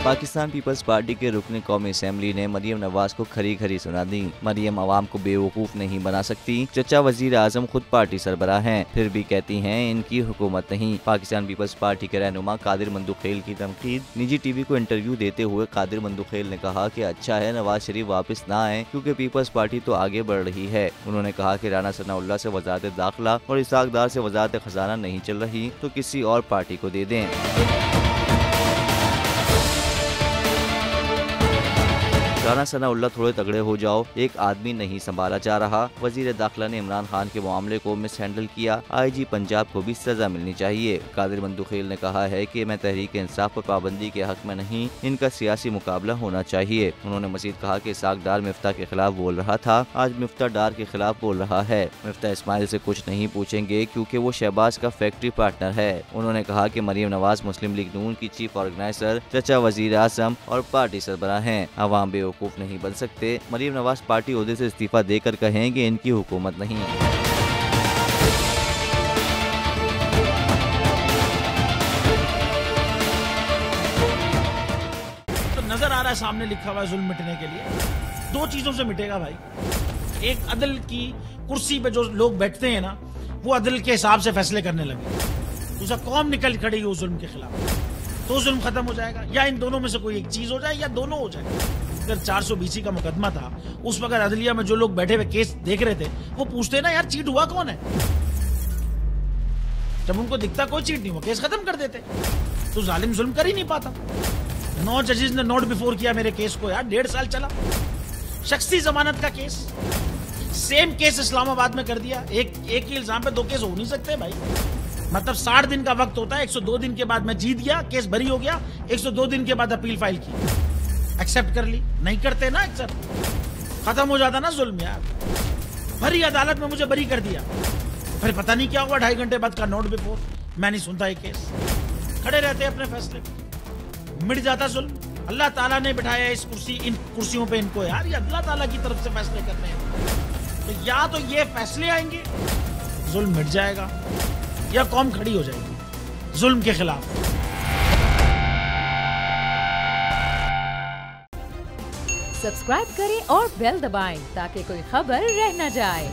Pakistan peoples party के रुकन कौमी असेंबली ने मरियम नवाज को खरी खरी सुना दी। मरियम अवाम को बेवकूफ नहीं बना सकती। चचा वजीर आजम खुद पार्टी सरबराह हैं, फिर भी कहती हैं इनकी हुकूमत नहीं। पाकिस्तान पीपल्स पार्टी के रहनुमा कादिर मंदुखेल की तनकीद। निजी टीवी को इंटरव्यू देते हुए कादिर मंदुखेल ने कहा कि अच्छा है नवाज शरीफ वापस ना आए, क्योंकि पीपल्स पार्टी तो आगे बढ़ रही है। उन्होंने कहा कि राना सनाउल्लाह से वजारत दाखिला और इसाक डार से वजारत खजाना नहीं चल रही तो किसी और पार्टी को दे दें। राना सनाउल्लाह थोड़े तगड़े हो जाओ, एक आदमी नहीं संभाला जा रहा। वजीर दाखिला ने इमरान खान के मामले को मिस हैंडल किया। IG पंजाब को भी सजा मिलनी चाहिए। कादिर मंदुखेल ने कहा है कि मैं तहरीक इंसाफ पर पाबंदी के हक में नहीं, इनका सियासी मुकाबला होना चाहिए। उन्होंने मजीद कहा कि इसाक डार मिफ्ता के खिलाफ बोल रहा था, आज मिफ्ता डार के खिलाफ बोल रहा है। मिफ्ता इस्माइल से कुछ नहीं पूछेंगे क्योंकि वो शहबाज का फैक्ट्री पार्टनर है। उन्होंने कहा कि मरियम नवाज मुस्लिम लीग नून की चीफ ऑर्गेनाइजर, चचा वजीर आजम और पार्टी सरबराह हैं। अवाम बेवकूफ नहीं बन सकते। मरियम नवाज पार्टी ओहदे से इस्तीफा देकर कहें कि इनकी हुकूमत नहीं। तो नजर आ रहा है सामने लिखा हुआ है जुल्म मिटने के लिए दो चीजों से मिटेगा भाई। एक अदल की कुर्सी पे जो लोग बैठते हैं ना, वो अदल के हिसाब से फैसले करने लगे। दूसरा कौम निकल खड़ेगी उस जुल्म के खिलाफ, तो जुल्म खत्म हो जाएगा। या इन दोनों में से कोई एक चीज हो जाए या दोनों हो जाए। अगर 420 का मुकदमा था, उस वक्त अदलिया में जो लोग बैठे हुए केस देख रहे थे वो पूछते ना यार चीट हुआ कौन है। जब उनको दिखता कोई चीट नहीं हुआ, केस खत्म कर देते। तो जालिम जुल्म कर ही नहीं पाता। 9 जजेस ने नोट बिफोर किया मेरे केस को यार, 1.5 साल चला। शख्सी जमानत का केस, सेम केस इस्लामाबाद में कर दिया। एक ही इल्जाम पे 2 केस हो नहीं सकते भाई। मतलब 60 दिन का वक्त होता है। 102 दिन के बाद मैं जीत गया, केस बरी हो गया। 102 दिन के बाद अपील फाइल की, एक्सेप्ट कर ली। नहीं करते ना एक्सेप्ट, खत्म हो जाता ना जुल्म यार। भरी अदालत में मुझे बरी कर दिया, फिर पता नहीं क्या हुआ 2.5 घंटे बाद का नोट बिफोर। मैं नहीं सुनता ये केस, खड़े रहते अपने फैसले पे, मिट जाता जुल्म। अल्लाह ताला ने बिठाया इन कुर्सियों पे इनको यार, ये अल्लाह ताला की तरफ से फैसले करने हैं। तो या तो ये फैसले आएंगे, जुल्म मिट जाएगा, या कौम खड़ी हो जाएगी जुल्म के खिलाफ। सब्सक्राइब करें और बेल दबाएं ताकि कोई खबर रह न जाए।